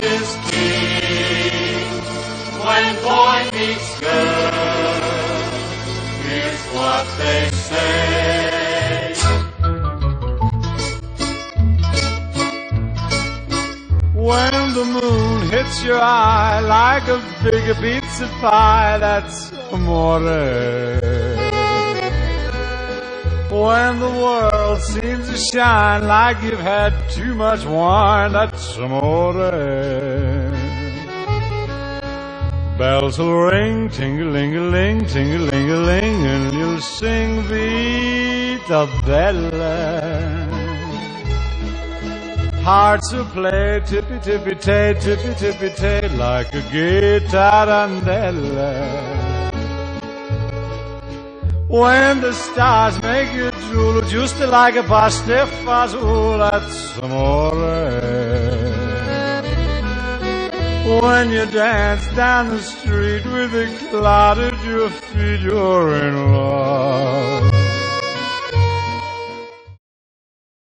is king. When boy meets girl, here's what they say. When the moon hits your eye like a big pizza pie, that's amore. When the world seems to shine like you've had too much wine, that's amore. Bells will ring, ting-a-ling-a-ling, ting-a-ling-a-ling, and you'll sing Vita Bella. Hearts will play tippy-tippy-tay, tippy-tippy-tay, like a gay tarantella. When the stars make you drool, just like a pastifazool, that's amore. When you dance down the street with a cloud at your feet, you're in love.